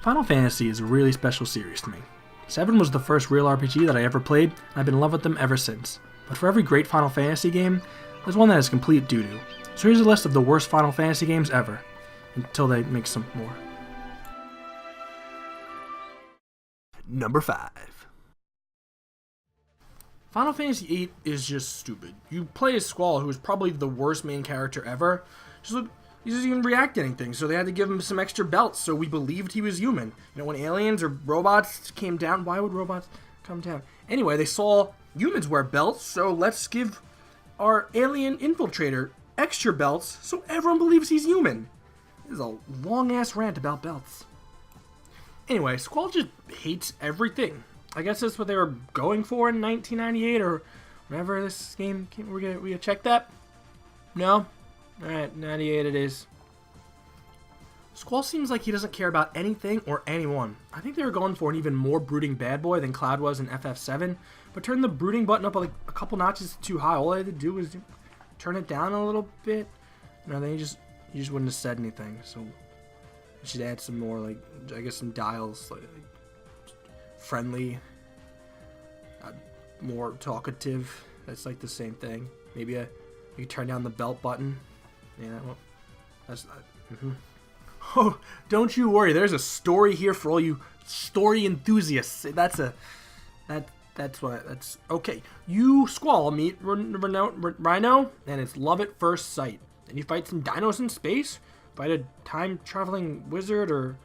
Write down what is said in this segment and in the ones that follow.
Final Fantasy is a really special series to me. 7 was the first real RPG that I ever played, and I've been in love with them ever since. But for every great Final Fantasy game, there's one that is complete doo-doo. So here's a list of the worst Final Fantasy games ever, until they make some more. Number 5. Final Fantasy VIII is just stupid. You play as Squall, who is probably the worst main character ever. He doesn't even react to anything, so they had to give him some extra belts so we believed he was human. You know, when aliens or robots came down, why would robots come down? Anyway, they saw humans wear belts, so let's give our alien infiltrator extra belts so everyone believes he's human. This is a long-ass rant about belts. Anyway, Squall just hates everything. I guess that's what they were going for in 1998 or whenever this game came. We gonna check that? No? Alright, 98 it is. Squall seems like he doesn't care about anything or anyone. I think they were going for an even more brooding bad boy than Cloud was in FF7, but turned the brooding button up like a couple notches too high. All I had to do was turn it down a little bit. You know, then he just wouldn't have said anything. So we should add some more, like, I guess some dials, like friendly, more talkative. That's like the same thing. Maybe you turn down the belt button. Yeah, well, that's Oh, don't you worry. There's a story here for all you story enthusiasts. That's okay. You Squall meet Rhino, and it's love at first sight. And you fight some dinos in space. Fight a time traveling wizard or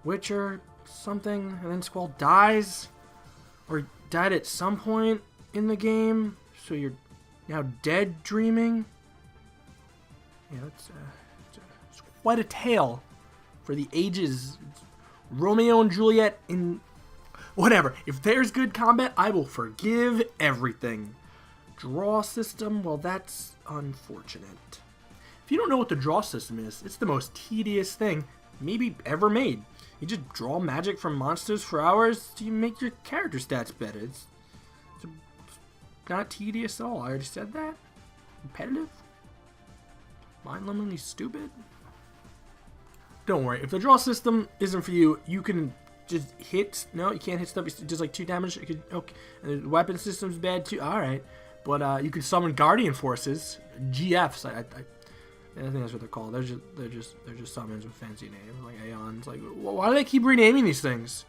witch or something, and then Squall dies, or died at some point in the game. So you're now dead dreaming. Yeah, it's quite a tale for the ages. It's Romeo and Juliet in whatever. If there's good combat, I will forgive everything. Draw system, well, that's unfortunate. If you don't know what the draw system is, it's the most tedious thing maybe ever made. You just draw magic from monsters for hours to make your character stats better. It's not tedious at all. I already said that. Competitive. Mind-numbingly stupid. Don't worry. If the draw system isn't for you, you can just hit. No, you can't hit stuff. It's just like 2 damage. You could, okay. And the weapon system's bad too. All right. But you can summon Guardian Forces, GFs. I think that's what they're called. They're just summons with fancy names like Aeons. Like, why do they keep renaming these things?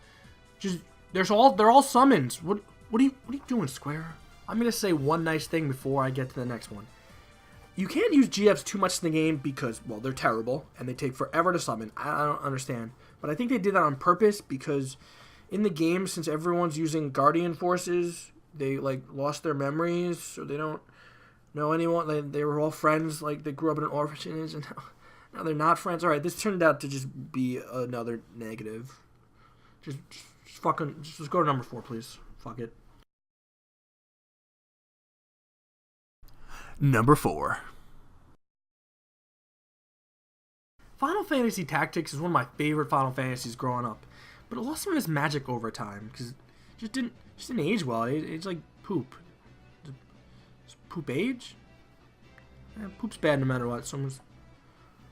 They're all summons. What are you doing, Square? I'm gonna say one nice thing before I get to the next one. You can't use GFs too much in the game because, well, they're terrible and they take forever to summon. I don't understand, but I think they did that on purpose because in the game, since everyone's using Guardian Forces, they like lost their memories, so they don't know anyone. They were all friends, like they grew up in an orphanage, and now they're not friends. All right, this turned out to just be another negative. Just go to number 4, please. Fuck it. Number 4. Final Fantasy Tactics is one of my favorite Final Fantasies growing up, but it lost some of its magic over time because it just didn't age well. It's like poop. Does poop age? Yeah, poop's bad no matter what. So I'm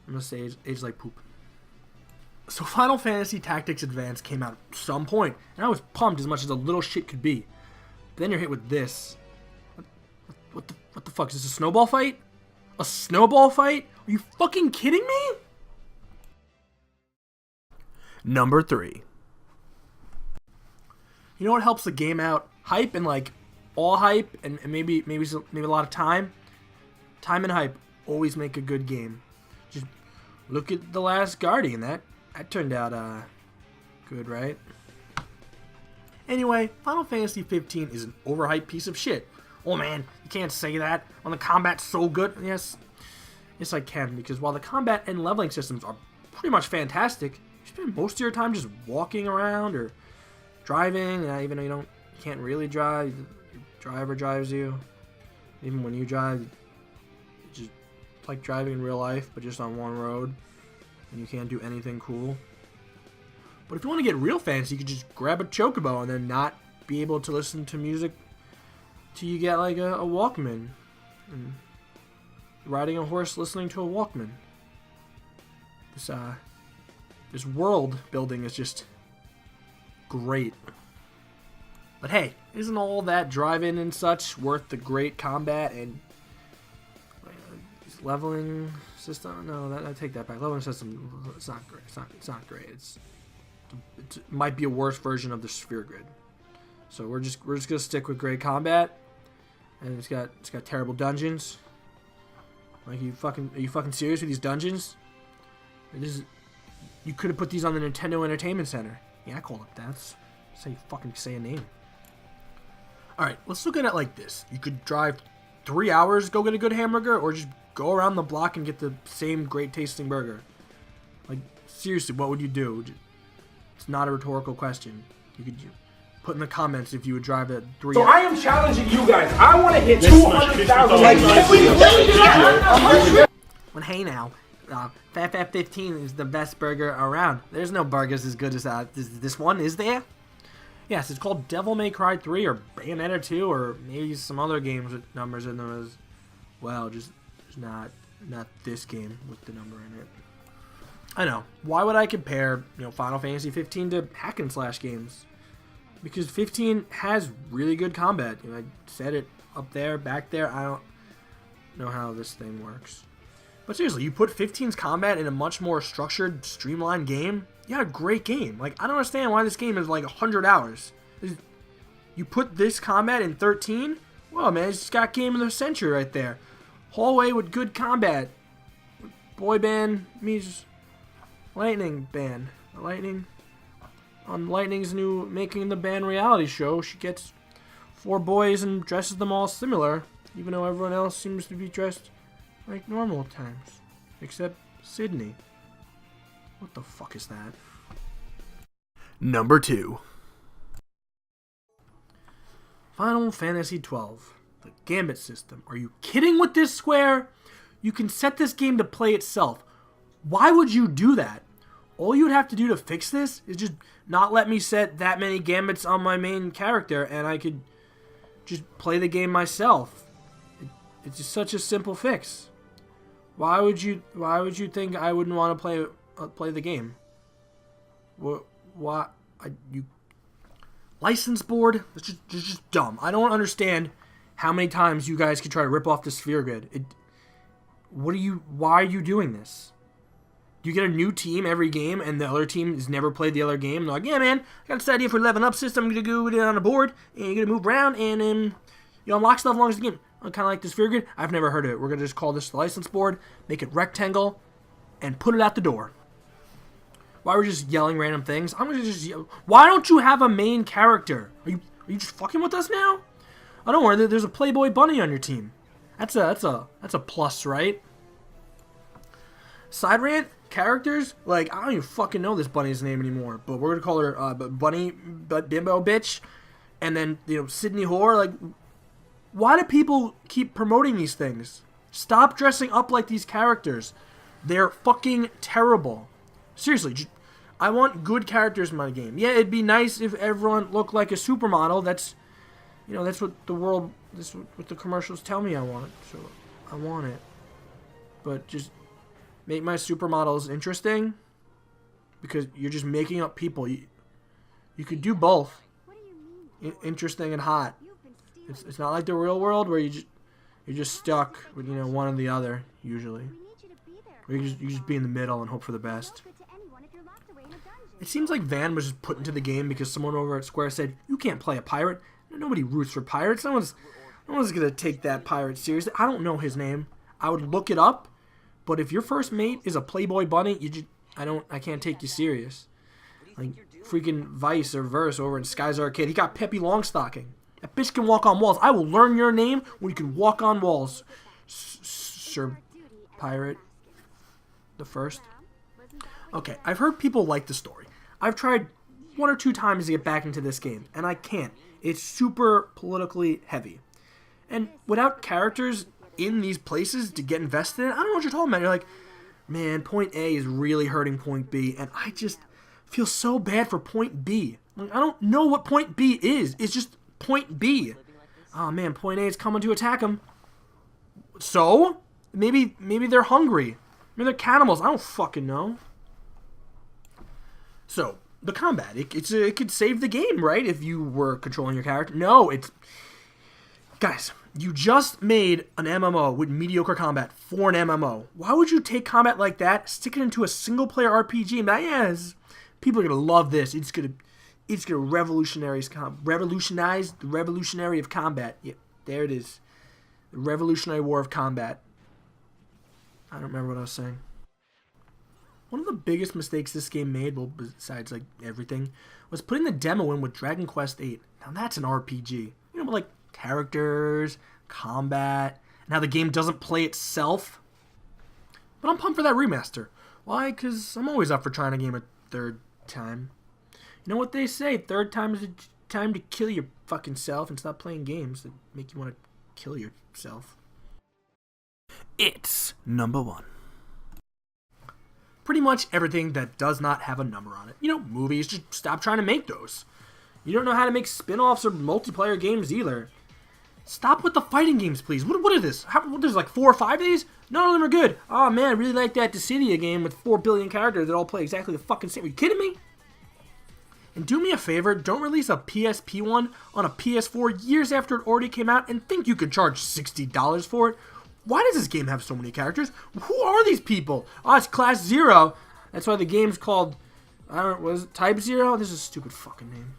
gonna say age like poop. So Final Fantasy Tactics Advance came out at some point, and I was pumped as much as a little shit could be. But then you're hit with this. What the fuck? Is this a snowball fight? A snowball fight? Are you fucking kidding me? Number 3. You know what helps the game out? Hype and like all hype and maybe a lot of time. Time and hype always make a good game. Just look at The Last Guardian. That turned out good, right? Anyway, Final Fantasy 15 is an overhyped piece of shit. Oh man, you can't say that when the combat's so good. Yes I can, because while the combat and leveling systems are pretty much fantastic, you spend most of your time just walking around or driving, and even though you can't really drive, your driver drives you. Even when you drive, it's just like driving in real life, but just on one road, and you can't do anything cool. But if you want to get real fancy, you could just grab a chocobo and then not be able to listen to music till you get like a Walkman, and riding a horse listening to a Walkman. This world building is just great. But hey, isn't all that driving and such worth the great combat and leveling system? No, I take that back. Leveling system, it's not great. It's not great. It might be a worse version of the sphere grid. So we're just gonna stick with great combat, and it's got terrible dungeons. Like are you fucking serious with these dungeons? You could have put these on the Nintendo Entertainment Center. Yeah, I called it that. That's how you fucking say a name. Alright, let's look at it like this. You could drive 3 hours, go get a good hamburger, or just go around the block and get the same great tasting burger. Like, seriously, what would you do? It's not a rhetorical question. You could put in the comments if you would drive a 3 So I am challenging you guys. I want to hit 200,000 likes. Can we do that? Well, hey now. Fat 15 is the best burger around. There's no burgers as good as this one, is there? Yes, it's called Devil May Cry 3 or Bayonetta 2 or maybe some other games with numbers in them as well. Just not this game with the number in it. I know. Why would I compare, Final Fantasy 15 to hack and slash games? Because 15 has really good combat. I said it up there, back there. I don't know how this thing works. But seriously, you put 15's combat in a much more structured, streamlined game, you had a great game. Like, I don't understand why this game is like 100 hours. You put this combat in 13? Whoa, man, it's got game of the century right there. Hallway with good combat. Boy band meets Lightning band. Lightning. On Lightning's new Making the Band reality show, she gets 4 boys and dresses them all similar, even though everyone else seems to be dressed like normal times. Except Sydney. What the fuck is that? Number 2. Final Fantasy 12. The Gambit system. Are you kidding with this, Square? You can set this game to play itself. Why would you do that? All you would have to do to fix this is just not let me set that many gambits on my main character and I could just play the game myself. It's just such a simple fix. Why would you think I wouldn't want to play the game? Why you license board? It's just dumb. I don't understand how many times you guys could try to rip off the sphere grid. Why are you doing this? Do you get a new team every game and the other team has never played the other game? They're like, yeah, man, I got this idea for 11-up system. I'm going to go with it on a board and you're going to move around and you unlock stuff along the game. Kind of like the sphere grid. I've never heard of it. We're going to just call this the license board, make it rectangle, and put it out the door. Why we're just yelling random things? I'm going to just yell. Why don't you have a main character? Are you just fucking with us now? Oh, don't worry. There's a Playboy bunny on your team. That's a plus, right? Side rant. Characters, like, I don't even fucking know this bunny's name anymore, but we're gonna call her Bunny Bimbo Bitch, and then, Sydney Whore. Like, why do people keep promoting these things? Stop dressing up like these characters. They're fucking terrible. Seriously, I want good characters in my game. Yeah, it'd be nice if everyone looked like a supermodel. That's what what the commercials tell me I want, so I want it. But just make my supermodels interesting, because you're just making up people. You could do both, interesting and hot. It's not like the real world where you're just stuck with one or the other usually. Or you just be in the middle and hope for the best. It seems like Van was just put into the game because someone over at Square said you can't play a pirate. Nobody roots for pirates. No one's gonna take that pirate seriously. I don't know his name. I would look it up. But if your first mate is a Playboy bunny, I can't take you serious. Like freaking Vice or Verse over in Sky's Arcade, he got Peppy Longstocking. That bitch can walk on walls. I will learn your name when you can walk on walls, Sir Pirate the First. Okay, I've heard people like the story. I've tried 1 or 2 times to get back into this game, and I can't. It's super politically heavy, and without characters in these places to get invested in, I don't know what you're talking about. You're like, man, point A is really hurting point B, and I just feel so bad for point B. Like, I don't know what point B is. It's just point B. Oh man, point A is coming to attack them. So maybe they're hungry. Maybe they're cannibals. I don't fucking know. So the combat. It could save the game, right? If you were controlling your character. No, guys, you just made an MMO with mediocre combat for an MMO. Why would you take combat like that, stick it into a single-player RPG, and yes, people are gonna love this. It's gonna revolutionize the revolutionary of combat. Yeah, there it is. The Revolutionary War of Combat. I don't remember what I was saying. One of the biggest mistakes this game made, well, besides like everything, was putting the demo in with Dragon Quest VIII. Now that's an RPG. You know, with like characters, combat, and how the game doesn't play itself. But I'm pumped for that remaster. Why? Because I'm always up for trying a game a third time. You know what they say? Third time is the time to kill your fucking self and stop playing games that make you want to kill yourself. It's number 1. Pretty much everything that does not have a number on it. You know, movies, just stop trying to make those. You don't know how to make spin-offs or multiplayer games either. Stop with the fighting games, please. What is this? There's like 4 or 5 of these? None of them are good. Oh man, I really like that Dissidia game with 4 billion characters that all play exactly the fucking same. Are you kidding me? And do me a favor, don't release a PSP one on a PS4 years after it already came out and think you could charge $60 for it. Why does this game have so many characters? Who are these people? Oh, it's Class Zero. That's why the game's called, I don't know, was it Type Zero? This is a stupid fucking name.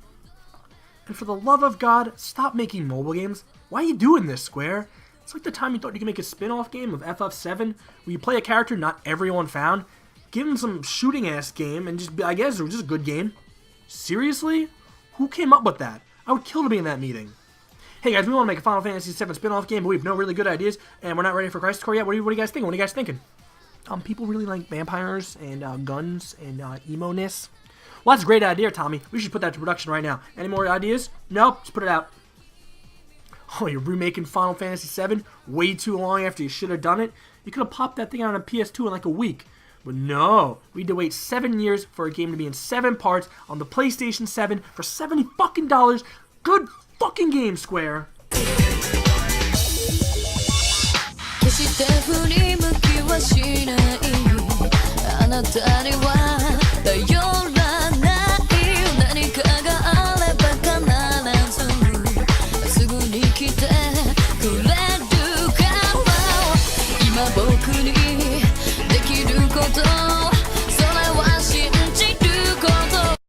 And for the love of God, stop making mobile games. Why are you doing this, Square? It's like the time you thought you could make a spin-off game of FF7 where you play a character not everyone found. Give them some shooting-ass game and just be, I guess it was just a good game. Seriously? Who came up with that? I would kill to be in that meeting. Hey guys, we want to make a Final Fantasy VII spin-off game, but we have no really good ideas, and we're not ready for Crisis Core yet. What are you guys thinking? What are you guys thinking? People really like vampires and guns and emo-ness. Well, that's a great idea, Tommy. We should put that to production right now. Any more ideas? Nope, just put it out. Oh, you're remaking Final Fantasy VII way too long after you should have done it? You could have popped that thing out on a PS2 in like a week. But no, we had to wait 7 years for a game to be in 7 parts on the PlayStation 7 for $70 fucking. Good fucking game, Square.